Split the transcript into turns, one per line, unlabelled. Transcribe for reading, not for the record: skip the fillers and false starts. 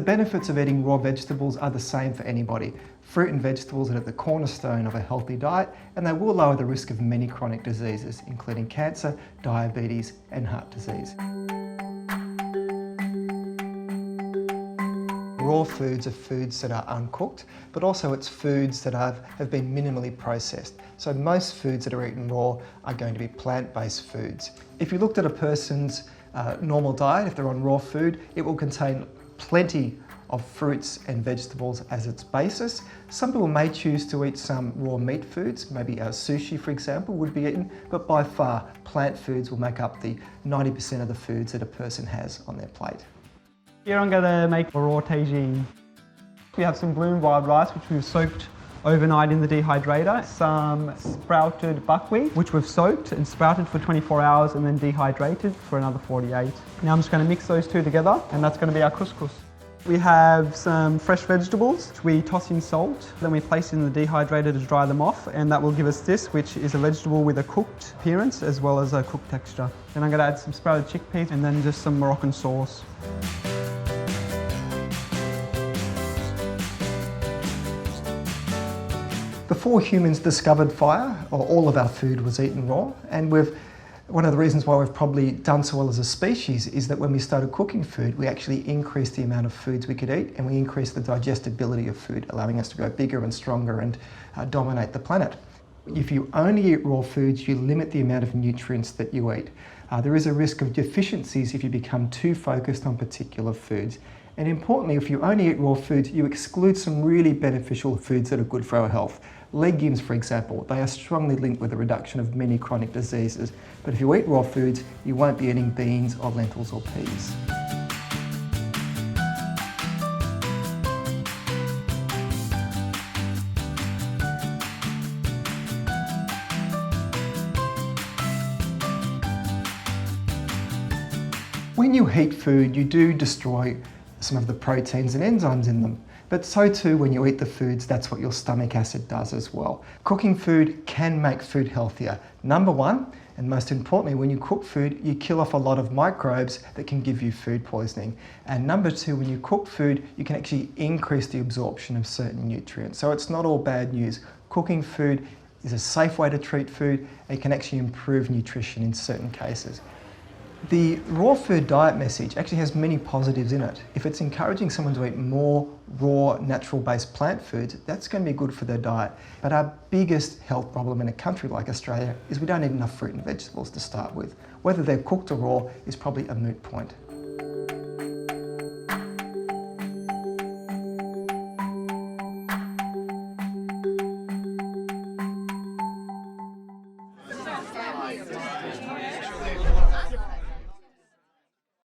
benefits of eating raw vegetables are the same for anybody. Fruit and vegetables are at the cornerstone of a healthy diet, and they will lower the risk of many chronic diseases, including cancer, diabetes, and heart disease. Raw foods are foods that are uncooked, but also it's foods that have been minimally processed. So most foods that are eaten raw are going to be plant-based foods. If you looked at a person's normal diet, if they're on raw food, it will contain plenty of fruits and vegetables as its basis. Some people may choose to eat some raw meat foods, maybe sushi for example would be eaten, but by far plant foods will make up the 90% of the foods that a person has on their plate.
Here I'm going to make a raw tagine. We have some bloom wild rice which we've soaked overnight in the dehydrator, some sprouted buckwheat which we've soaked and sprouted for 24 hours and then dehydrated for another 48. Now I'm just going to mix those two together and that's going to be our couscous. We have some fresh vegetables which we toss in salt, then we place in the dehydrator to dry them off, and that will give us this, which is a vegetable with a cooked appearance as well as a cooked texture. Then I'm going to add some sprouted chickpeas and then just some Moroccan sauce.
Before humans discovered fire, all of our food was eaten raw, and one of the reasons why we've probably done so well as a species is that when we started cooking food, we actually increased the amount of foods we could eat, and we increased the digestibility of food, allowing us to grow bigger and stronger and dominate the planet. If you only eat raw foods, you limit the amount of nutrients that you eat. There is a risk of deficiencies if you become too focused on particular foods. And importantly, if you only eat raw foods, you exclude some really beneficial foods that are good for our health. Legumes, for example, they are strongly linked with the reduction of many chronic diseases. But if you eat raw foods, you won't be eating beans or lentils or peas. When you heat food, you do destroy some of the proteins and enzymes in them. But so too, when you eat the foods, that's what your stomach acid does as well. Cooking food can make food healthier. Number one, and most importantly, when you cook food, you kill off a lot of microbes that can give you food poisoning. And number two, when you cook food, you can actually increase the absorption of certain nutrients. So it's not all bad news. Cooking food is a safe way to treat food. It can actually improve nutrition in certain cases. The raw food diet message actually has many positives in it. If it's encouraging someone to eat more raw, natural-based plant foods, that's going to be good for their diet. But our biggest health problem in a country like Australia is we don't eat enough fruit and vegetables to start with. Whether they're cooked or raw is probably a moot point.